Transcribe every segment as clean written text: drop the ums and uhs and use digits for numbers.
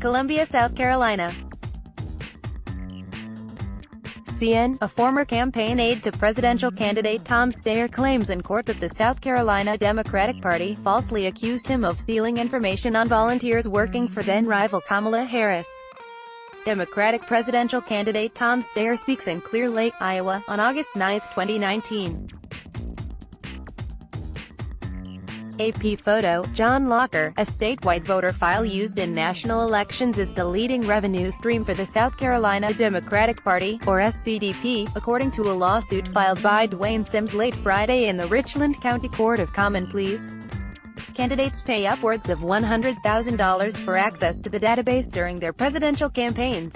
Columbia, South Carolina. CN, a former campaign aide to presidential candidate Tom Steyer, claims in court that the South Carolina Democratic Party falsely accused him of stealing information on volunteers working for then-rival Kamala Harris. Democratic presidential candidate Tom Steyer speaks in Clear Lake, Iowa, on August 9, 2019. AP photo, John Locker. A statewide voter file used in national elections is the leading revenue stream for the South Carolina Democratic Party, or SCDP, according to a lawsuit filed by Dwayne Sims late Friday in the Richland County Court of Common Pleas. Candidates pay upwards of $100,000 for access to the database during their presidential campaigns.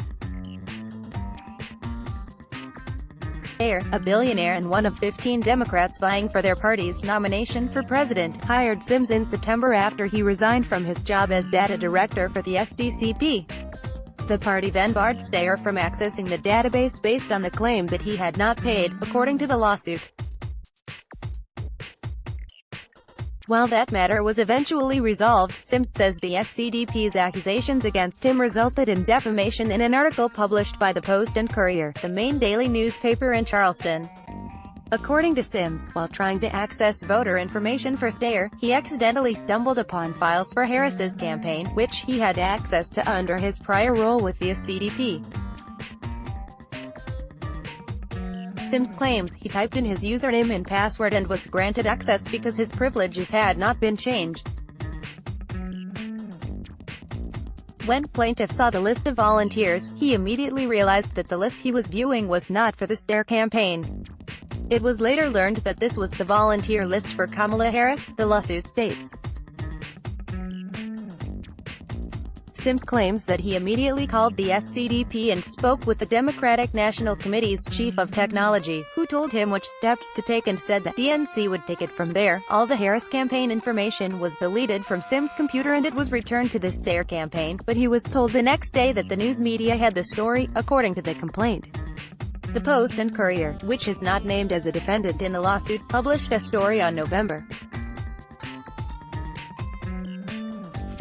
Steyer, a billionaire and one of 15 Democrats vying for their party's nomination for president, hired Sims in September after he resigned from his job as data director for the SDCP. The party then barred Steyer from accessing the database based on the claim that he had not paid, according to the lawsuit. While that matter was eventually resolved, Sims says the SCDP's accusations against him resulted in defamation in an article published by the Post and Courier, the main daily newspaper in Charleston. According to Sims, while trying to access voter information for Steyer, he accidentally stumbled upon files for Harris's campaign, which he had access to under his prior role with the SCDP. Sims claims he typed in his username and password and was granted access because his privileges had not been changed. When plaintiff saw the list of volunteers, he immediately realized that the list he was viewing was not for the Steyer campaign. It was later learned that this was the volunteer list for Kamala Harris, the lawsuit states. Sims claims that he immediately called the SCDP and spoke with the Democratic National Committee's chief of technology, who told him which steps to take and said that the NC would take it from there. All the Harris campaign information was deleted from Sims' computer and it was returned to the Steyer campaign, but he was told the next day that the news media had the story, according to the complaint. The Post and Courier, which is not named as a defendant in the lawsuit, published a story on November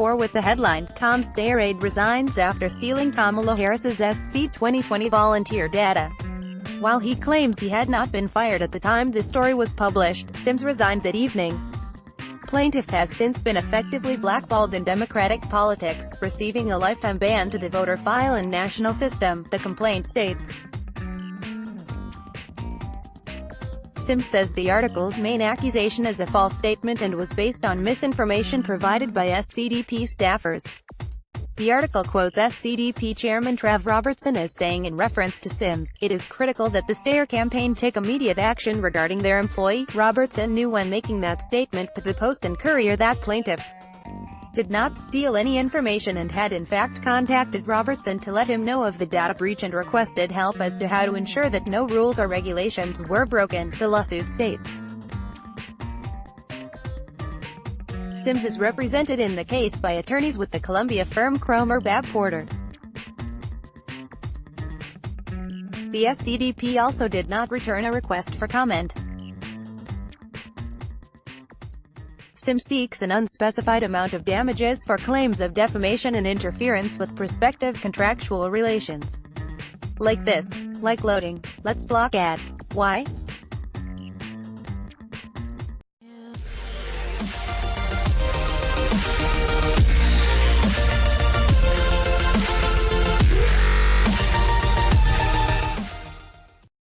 4 with the headline, Tom Steyer Aide resigns after stealing Kamala Harris's SC 2020 volunteer data. While he claims he had not been fired at the time the story was published, Sims resigned that evening. Plaintiff has since been effectively blackballed in Democratic politics, receiving a lifetime ban to the voter file and national system, the complaint states. Sims says the article's main accusation is a false statement and was based on misinformation provided by SCDP staffers. The article quotes SCDP Chairman Trev Robertson as saying in reference to Sims, "It is critical that the Steyer campaign take immediate action regarding their employee." Robertson knew when making that statement to the Post and Courier that plaintiff did not steal any information and had in fact contacted Robertson to let him know of the data breach and requested help as to how to ensure that no rules or regulations were broken, the lawsuit states. Sims is represented in the case by attorneys with the Columbia firm Cromer Babb Porter. The SCDP also did not return a request for comment. Sims seeks an unspecified amount of damages for claims of defamation and interference with prospective contractual relations. Like this. Like loading. Let's block ads. Why?